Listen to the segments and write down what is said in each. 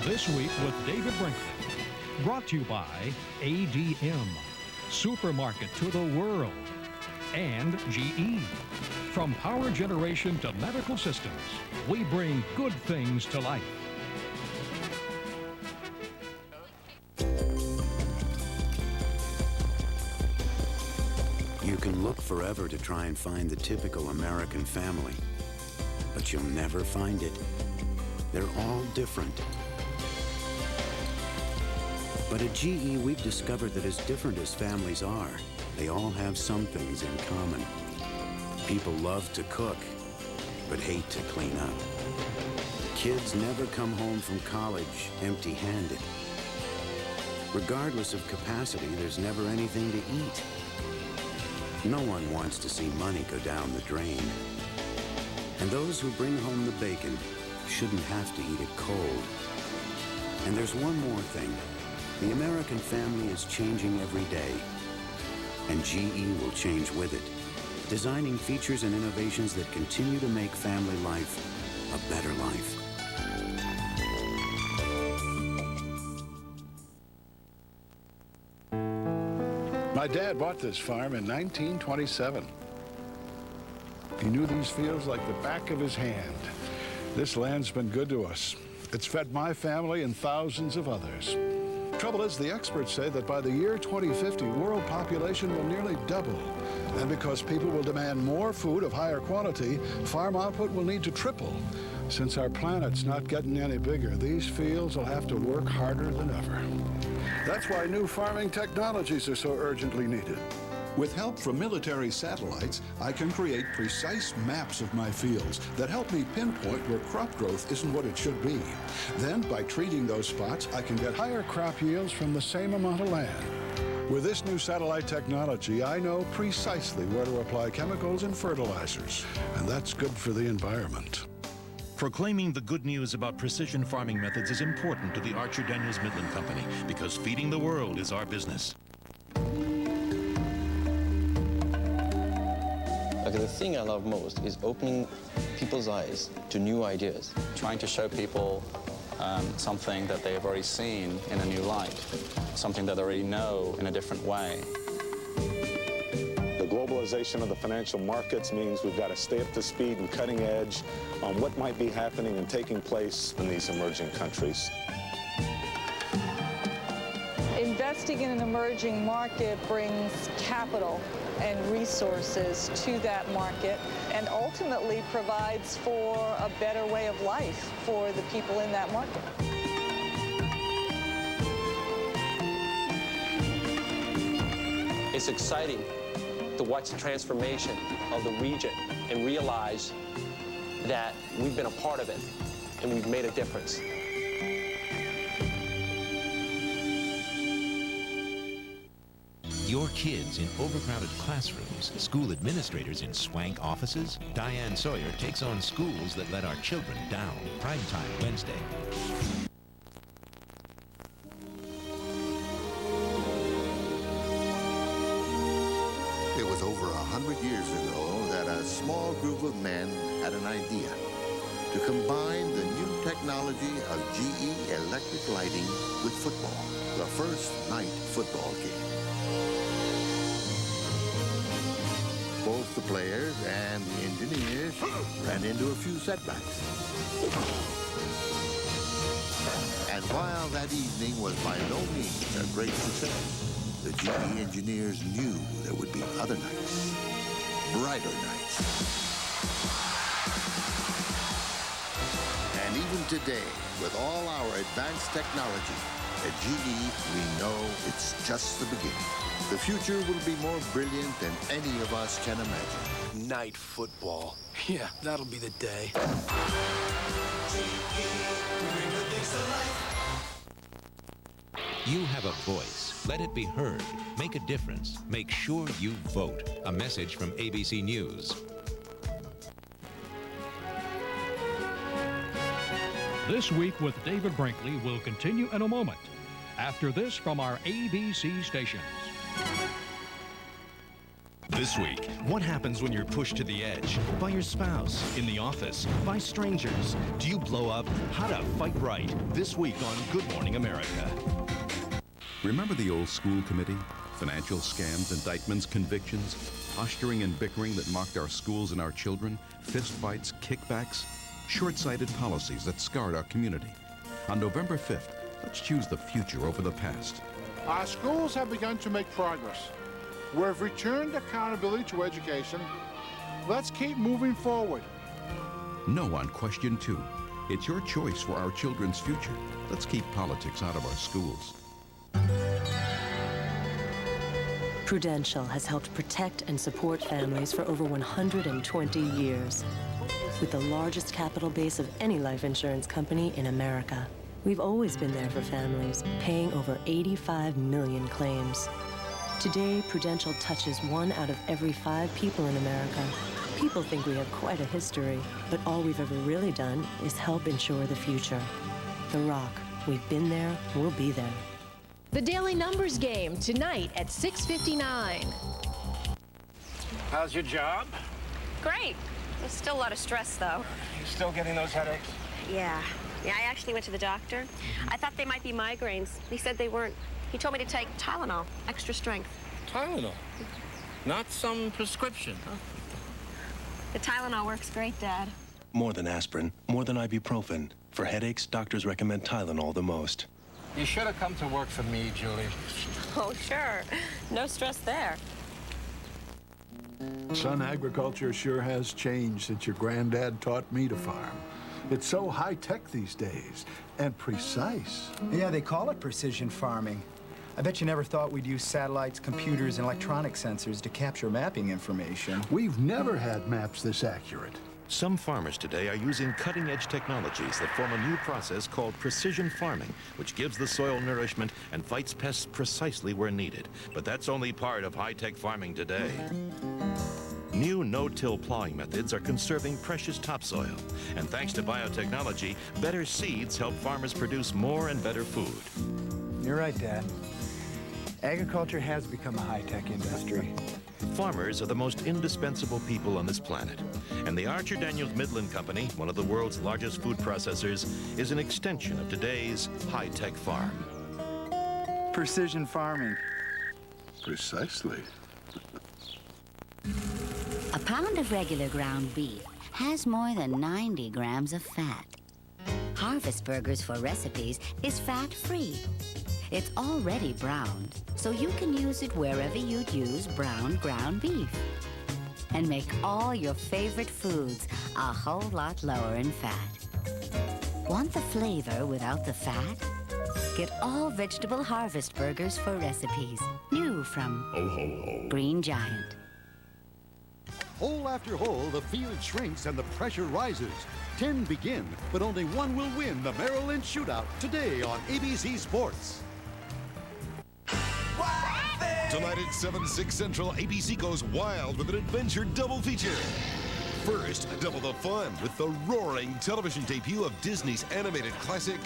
This Week with David Brinkley. Brought to you by ADM, Supermarket to the World, and GE. From power generation to medical systems, we bring good things to life. You can look forever to try and find the typical American family, but you'll never find it. They're all different. But at GE, we've discovered that as different as families are, they all have some things in common. People love to cook, but hate to clean up. Kids never come home from college empty-handed. Regardless of capacity, there's never anything to eat. No one wants to see money go down the drain. And those who bring home the bacon shouldn't have to eat it cold. And there's one more thing. The American family is changing every day, and GE will change with it, designing features and innovations that continue to make family life a better life. My dad bought this farm in 1927. He knew these fields like the back of his hand. This land's been good to us. It's fed my family and thousands of others. Trouble is, the experts say that by the year 2050, world population will nearly double. And because people will demand more food of higher quality, farm output will need to triple. Since our planet's not getting any bigger, these fields will have to work harder than ever. That's why new farming technologies are so urgently needed. With help from military satellites, I can create precise maps of my fields that help me pinpoint where crop growth isn't what it should be. Then, by treating those spots, I can get higher crop yields from the same amount of land. With this new satellite technology, I know precisely where to apply chemicals and fertilizers, and that's good for the environment. Proclaiming the good news about precision farming methods is important to the Archer Daniels Midland Company because feeding the world is our business. Okay, the thing I love most is opening people's eyes to new ideas. Trying to show people something that they have already seen in a new light, something that they already know in a different way. The globalization of the financial markets means we've got to stay up to speed and cutting edge on what might be happening and taking place in these emerging countries. Investing in an emerging market brings capital and resources to that market and ultimately provides for a better way of life for the people in that market. It's exciting to watch the transformation of the region and realize that we've been a part of it and we've made a difference. Your kids in overcrowded classrooms, school administrators in swank offices. Diane Sawyer takes on schools that let our children down. Primetime Wednesday. It was over 100 years ago that a small group of men had an idea to combine the new technology of GE electric lighting with football, the first night football game. Both the players and the engineers ran into a few setbacks. And while that evening was by no means a great success, the GE engineers knew there would be other nights, brighter nights. And even today, with all our advanced technology, at GE, we know it's just the beginning. The future will be more brilliant than any of us can imagine. Night football. Yeah, that'll be the day. You have a voice. Let it be heard. Make a difference. Make sure you vote. A message from ABC News. This Week with David Brinkley will continue in a moment. After this from our ABC stations. This week, what happens when you're pushed to the edge? By your spouse, in the office, by strangers. Do you blow up? How to fight right. This week on Good Morning America. Remember the old school committee? Financial scams, indictments, convictions, posturing and bickering that mocked our schools and our children, fistfights, kickbacks, short-sighted policies that scarred our community. On November 5th, let's choose the future over the past. Our schools have begun to make progress. We've returned accountability to education. Let's keep moving forward. No on question 2. It's your choice for our children's future. Let's keep politics out of our schools. Prudential has helped protect and support families for over 120 years. With the largest capital base of any life insurance company in America, we've always been there for families, paying over 85 million claims. Today, Prudential touches 1 out of every 5 people in America. People think we have quite a history, but all we've ever really done is help ensure the future. The Rock, we've been there, we'll be there. The Daily Numbers Game, tonight at 6:59. How's your job? Great. There's still a lot of stress, though. You still getting those headaches? Yeah. I actually went to the doctor. I thought they might be migraines. He said they weren't. He told me to take Tylenol, extra strength. Tylenol? Not some prescription, huh? The Tylenol works great, Dad. More than aspirin, more than ibuprofen. For headaches, doctors recommend Tylenol the most. You should have come to work for me, Julie. Oh, sure. No stress there. Son, agriculture sure has changed since your granddad taught me to farm. It's so high-tech these days, and precise. Yeah, they call it precision farming. I bet you never thought we'd use satellites, computers, and electronic sensors to capture mapping information. We've never had maps this accurate. Some farmers today are using cutting-edge technologies that form a new process called precision farming, which gives the soil nourishment and fights pests precisely where needed. But that's only part of high-tech farming today. New no-till plowing methods are conserving precious topsoil. And thanks to biotechnology, better seeds help farmers produce more and better food. You're right, Dad. Agriculture has become a high-tech industry. Farmers are the most indispensable people on this planet. And the Archer Daniels Midland Company, one of the world's largest food processors, is an extension of today's high-tech farm. Precision farming. Precisely. A pound of regular ground beef has more than 90 grams of fat. Harvest Burgers for Recipes is fat-free. It's already browned, so you can use it wherever you'd use browned ground beef. And make all your favorite foods a whole lot lower in fat. Want the flavor without the fat? Get all vegetable Harvest Burgers for Recipes. New from Green Giant. Hole after hole, the field shrinks and the pressure rises. 10 begin, but only one will win the Merrill Lynch Shootout today on ABC Sports. Tonight at 7/6 Central, ABC goes wild with an adventure double feature. First, double the fun with the roaring television debut of Disney's animated classic,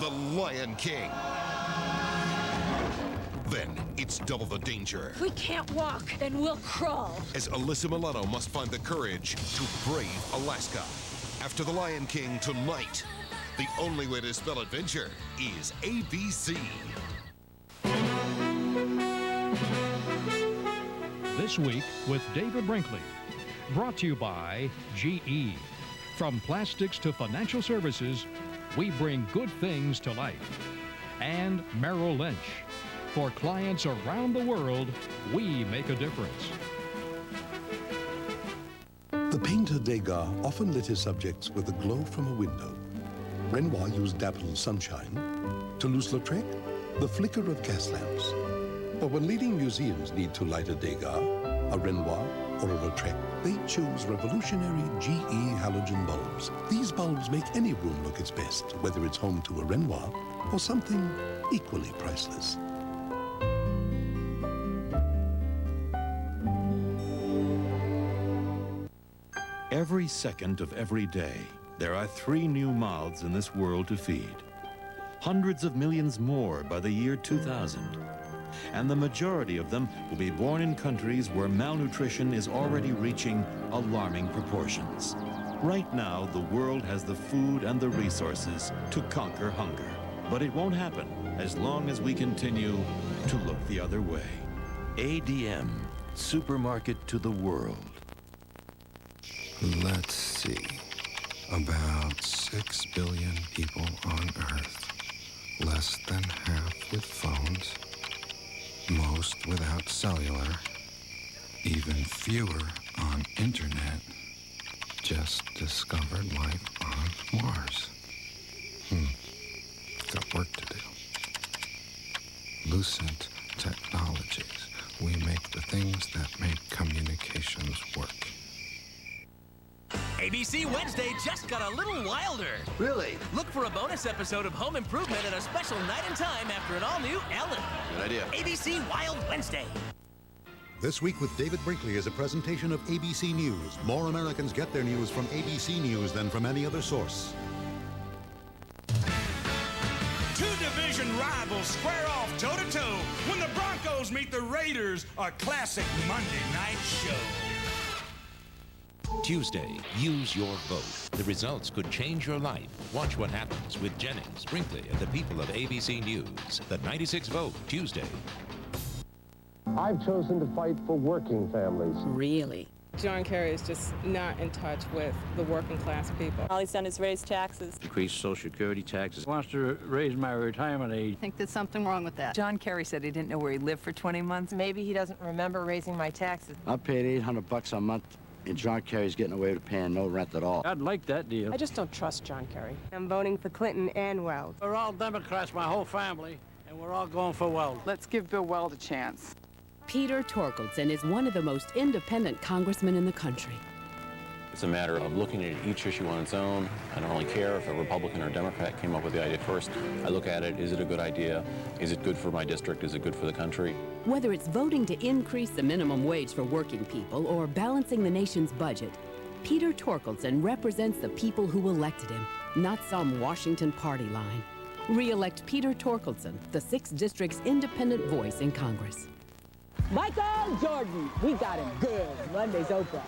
The Lion King. Then, it's double the danger. If we can't walk, then we'll crawl. As Alyssa Milano must find the courage to brave Alaska. After The Lion King tonight, the only way to spell adventure is ABC. This week with David Brinkley. Brought to you by GE. From plastics to financial services, we bring good things to life. And Merrill Lynch. For clients around the world, we make a difference. The painter Degas often lit his subjects with a glow from a window. Renoir used dappled sunshine. Toulouse-Lautrec, the flicker of gas lamps. But when leading museums need to light a Degas, a Renoir, or a Lautrec, they choose revolutionary GE halogen bulbs. These bulbs make any room look its best, whether it's home to a Renoir or something equally priceless. Every second of every day, there are 3 new mouths in this world to feed. Hundreds of millions more by the year 2000. and the majority of them will be born in countries where malnutrition is already reaching alarming proportions. Right now, the world has the food and the resources to conquer hunger. But it won't happen as long as we continue to look the other way. ADM, supermarket to the world. Let's see. About 6 billion people on Earth. Less than half with phones. Most without cellular. Even fewer on internet. Just discovered life on Mars. Got work to do. Lucent Technologies. We make the things that make communications work. ABC Wednesday just got a little wilder. Really? Look for a bonus episode of Home Improvement at a special night and time after an all-new Ellen. Good idea. ABC Wild Wednesday. This Week with David Brinkley is a presentation of ABC News. More Americans get their news from ABC News than from any other source. Two division rivals square off toe-to-toe when the Broncos meet the Raiders, a classic Monday night show. Tuesday, use your vote. The results could change your life. Watch what happens with Jennings, Brinkley, and the people of ABC News. The 96 vote, Tuesday. I've chosen to fight for working families. Really? John Kerry is just not in touch with the working class people. All he's done is raise taxes. Increase Social Security taxes. Wants to raise my retirement age. I think there's something wrong with that. John Kerry said he didn't know where he lived for 20 months. Maybe he doesn't remember raising my taxes. I paid $800 a month, and John Kerry's getting away with paying no rent at all. I'd like that deal. I just don't trust John Kerry. I'm voting for Clinton and Weld. We're all Democrats, my whole family, and we're all going for Weld. Let's give Bill Weld a chance. Peter Torkelson is one of the most independent congressmen in the country. It's a matter of looking at each issue on its own. I don't really care if a Republican or Democrat came up with the idea first. I look at it, is it a good idea? Is it good for my district? Is it good for the country? Whether it's voting to increase the minimum wage for working people or balancing the nation's budget, Peter Torkelson represents the people who elected him, not some Washington party line. Re-elect Peter Torkelson, the 6th District's independent voice in Congress. Michael Jordan, we got him good. Monday's Oprah.